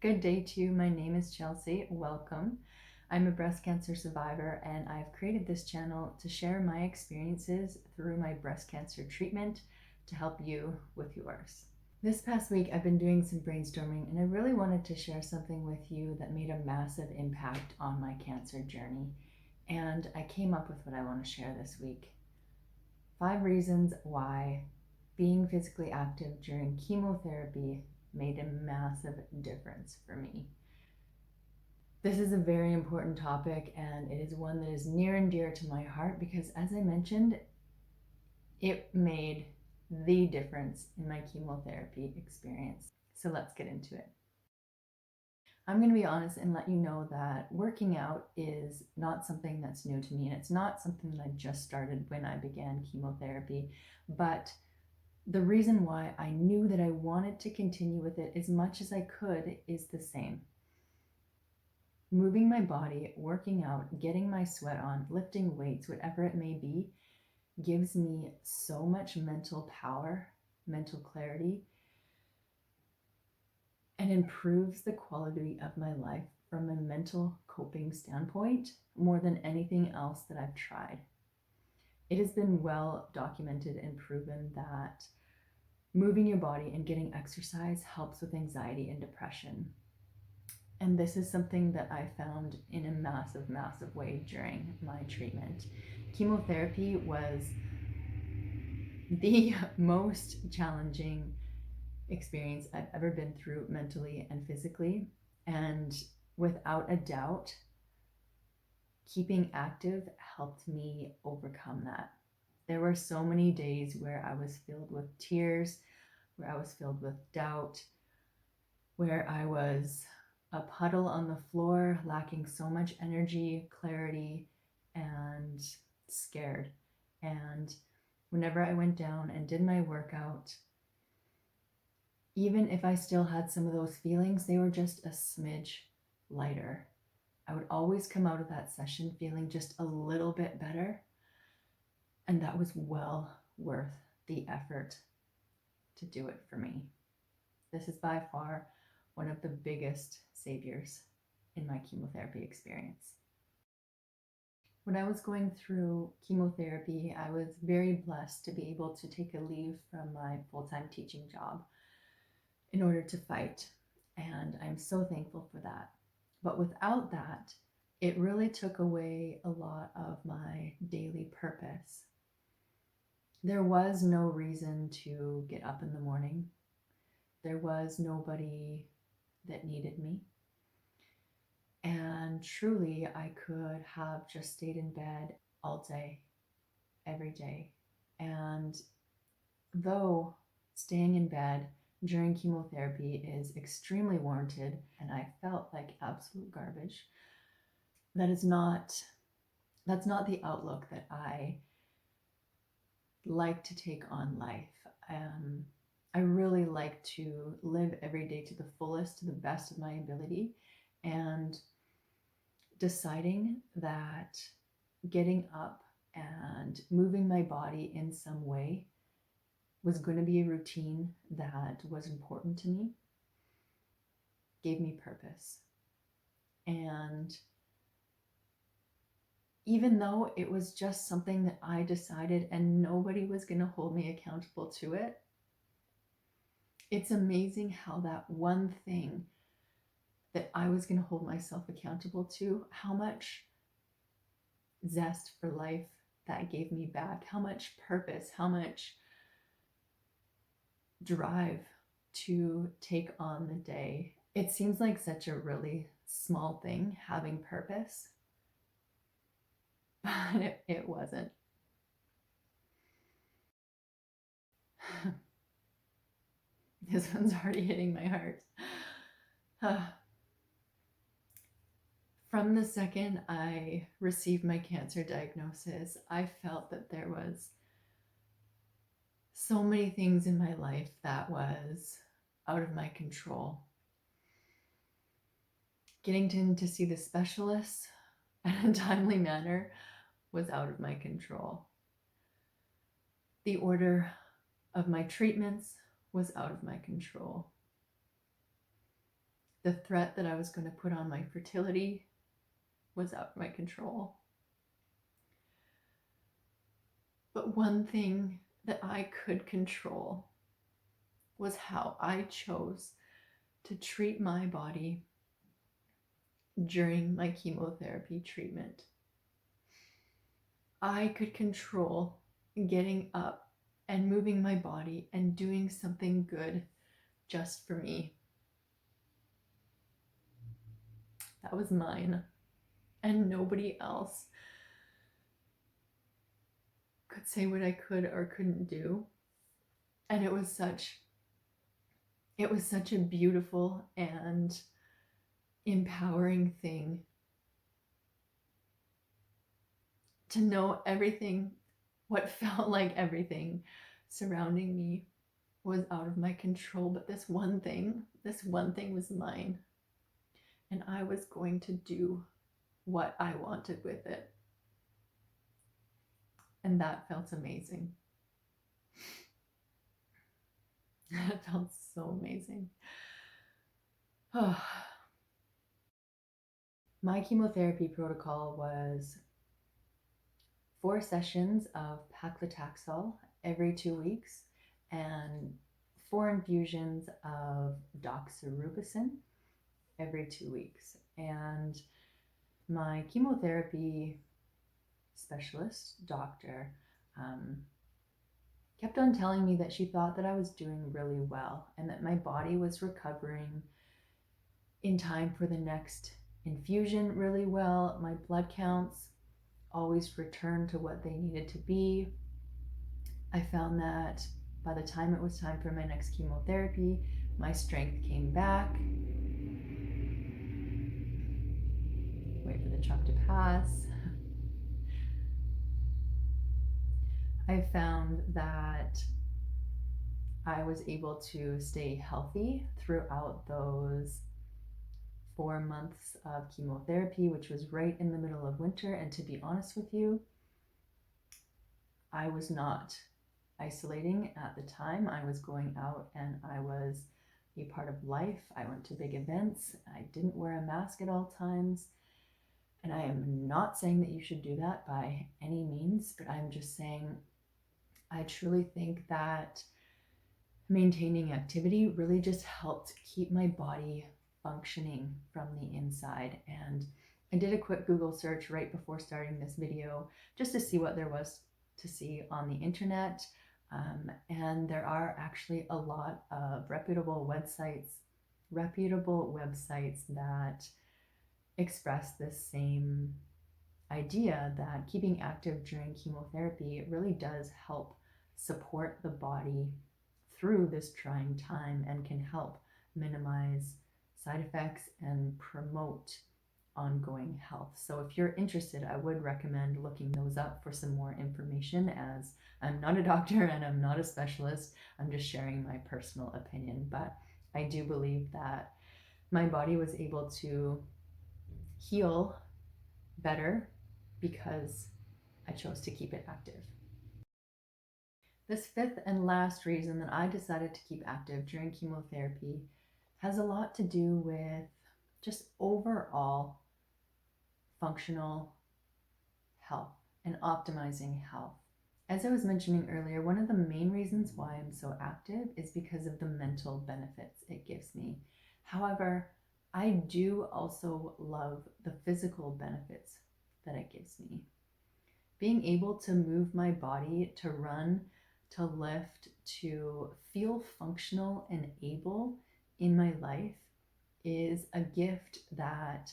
Good day to you. My name is Chelsey. Welcome. I'm a breast cancer survivor, and I've created this channel to share my experiences through my breast cancer treatment to help you with yours. This past week, I've been doing some brainstorming, and I really wanted to share something with you that made a massive impact on my cancer journey. And I came up with what I want to share this week. 5 reasons why being physically active during chemotherapy made a massive difference for me. This is a very important topic, and it is one that is near and dear to my heart because, as I mentioned, it made the difference in my chemotherapy experience. So let's get into it. I'm going to be honest and let you know that working out is not something that's new to me, and it's not something that I just started when I began chemotherapy, but the reason why I knew that I wanted to continue with it as much as I could is the same. Moving my body, working out, getting my sweat on, lifting weights, whatever it may be, gives me so much mental power, mental clarity, and improves the quality of my life from a mental coping standpoint more than anything else that I've tried. It has been well documented and proven that moving your body and getting exercise helps with anxiety and depression. And this is something that I found in a massive, massive way during my treatment. Chemotherapy was the most challenging experience I've ever been through mentally and physically. And without a doubt, keeping active helped me overcome that. There were so many days where I was filled with tears, where I was filled with doubt, where I was a puddle on the floor, lacking so much energy, clarity, and scared. And whenever I went down and did my workout, even if I still had some of those feelings, they were just a smidge lighter. I would always come out of that session feeling just a little bit better. And that was well worth the effort to do it for me. This is by far one of the biggest saviors in my chemotherapy experience. When I was going through chemotherapy, I was very blessed to be able to take a leave from my full-time teaching job in order to fight. And I'm so thankful for that. But without that, it really took away a lot of my daily purpose. There was no reason to get up in the morning. There was nobody that needed me. And truly, I could have just stayed in bed all day, every day. And though staying in bed during chemotherapy is extremely warranted, and I felt like absolute garbage, that's not the outlook that I like to take on life. I really like to live every day to the fullest, to the best of my ability, and deciding that getting up and moving my body in some way was going to be a routine that was important to me, gave me purpose. And even though it was just something that I decided and nobody was going to hold me accountable to it, it's amazing how that one thing that I was going to hold myself accountable to, how much zest for life that gave me back, how much purpose, how much drive to take on the day. It seems like such a really small thing, having purpose, but it wasn't. This one's already hitting my heart. From the second I received my cancer diagnosis, I felt that there was so many things in my life that was out of my control. Getting to see the specialists in a timely manner was out of my control. The order of my treatments was out of my control. The threat that I was going to put on my fertility was out of my control. But one thing that I could control was how I chose to treat my body during my chemotherapy treatment. I could control getting up and moving my body and doing something good just for me. That was mine, and nobody else could say what I could or couldn't do. And it was such a beautiful and empowering thing to know everything, what felt like everything surrounding me was out of my control, but this one thing was mine, and I was going to do what I wanted with it. And that felt amazing. That felt so amazing. My chemotherapy protocol was 4 sessions of paclitaxel every 2 weeks and 4 infusions of doxorubicin every 2 weeks. And my chemotherapy specialist, doctor, kept on telling me that she thought that I was doing really well and that my body was recovering in time for the next infusion really well. My blood counts always returned to what they needed to be. I found that by the time it was time for my next chemotherapy, my strength came back. Wait for the truck to pass. I found that I was able to stay healthy throughout those 4 months of chemotherapy, which was right in the middle of winter. And to be honest with you, I was not isolating at the time. I was going out and I was a part of life. I went to big events. I didn't wear a mask at all times. And I am not saying that you should do that by any means, but I'm just saying I truly think that maintaining activity really just helped keep my body functioning from the inside. And I did a quick Google search right before starting this video just to see what there was to see on the internet. And there are actually a lot of reputable websites that express this same idea that keeping active during chemotherapy really does help support the body through this trying time and can help minimize side effects and promote ongoing health. So if you're interested, I would recommend looking those up for some more information, as I'm not a doctor and I'm not a specialist. I'm just sharing my personal opinion, but I do believe that my body was able to heal better because I chose to keep it active. This 5th and last reason that I decided to keep active during chemotherapy has a lot to do with just overall functional health and optimizing health. As I was mentioning earlier, one of the main reasons why I'm so active is because of the mental benefits it gives me. However, I do also love the physical benefits that it gives me. Being able to move my body, to run, to lift, to feel functional and able in my life is a gift that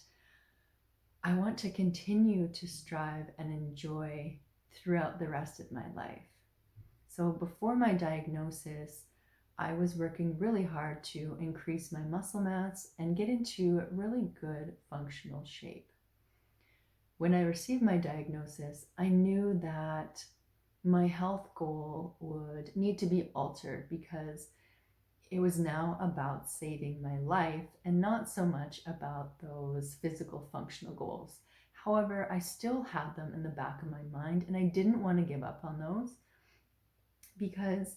I want to continue to strive and enjoy throughout the rest of my life. So before my diagnosis, I was working really hard to increase my muscle mass and get into really good functional shape. When I received my diagnosis, I knew that my health goal would need to be altered because it was now about saving my life and not so much about those physical functional goals. However, I still had them in the back of my mind, and I didn't want to give up on those because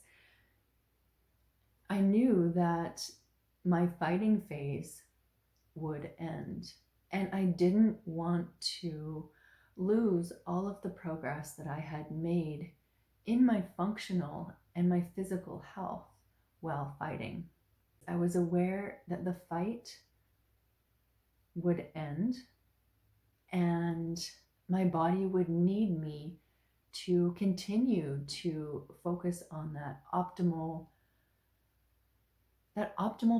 I knew that my fighting phase would end. And I didn't want to lose all of the progress that I had made in my functional and my physical health while fighting. I was aware that the fight would end and my body would need me to continue to focus on that optimal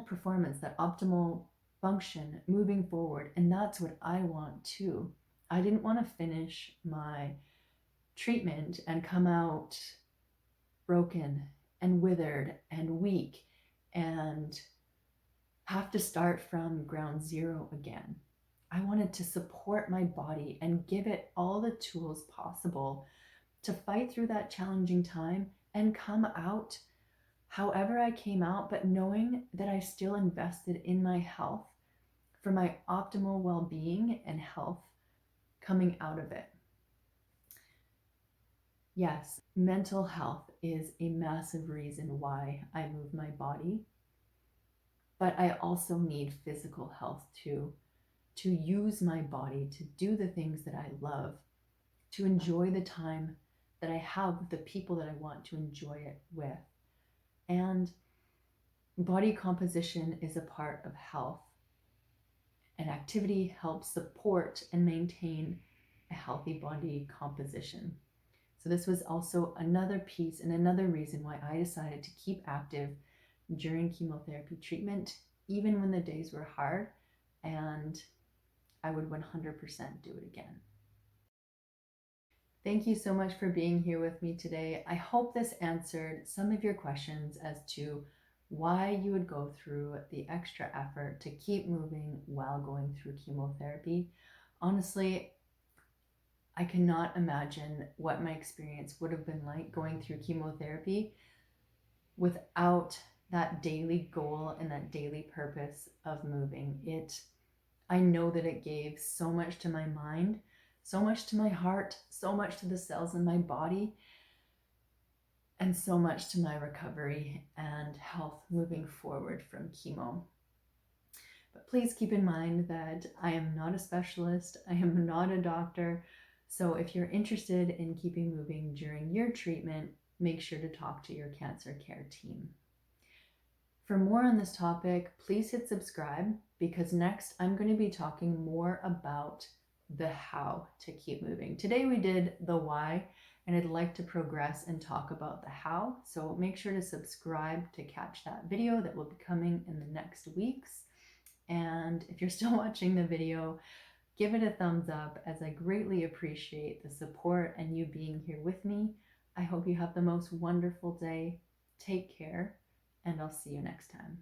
performance, that optimal function moving forward. And that's what I want too. I didn't want to finish my treatment and come out broken and withered and weak and have to start from ground zero again. I wanted to support my body and give it all the tools possible to fight through that challenging time and come out however I came out, but knowing that I still invested in my health for my optimal well-being and health coming out of it. Yes, mental health is a massive reason why I move my body, but I also need physical health too, to use my body to do the things that I love, to enjoy the time that I have with the people that I want to enjoy it with. And body composition is a part of health, and activity helps support and maintain a healthy body composition. So this was also another piece and another reason why I decided to keep active during chemotherapy treatment, even when the days were hard, and I would 100% do it again. Thank you so much for being here with me today. I hope this answered some of your questions as to why you would go through the extra effort to keep moving while going through chemotherapy. Honestly, I cannot imagine what my experience would have been like going through chemotherapy without that daily goal and that daily purpose of moving. I know that it gave so much to my mind, so much to my heart, so much to the cells in my body, and so much to my recovery and health moving forward from chemo. But please keep in mind that I am not a specialist. I am not a doctor. So if you're interested in keeping moving during your treatment, make sure to talk to your cancer care team. For more on this topic, please hit subscribe, because next I'm going to be talking more about the how to keep moving. Today we did the why, and I'd like to progress and talk about the how. So make sure to subscribe to catch that video that will be coming in the next weeks. And if you're still watching the video, give it a thumbs up, as I greatly appreciate the support and you being here with me. I hope you have the most wonderful day. Take care, and I'll see you next time.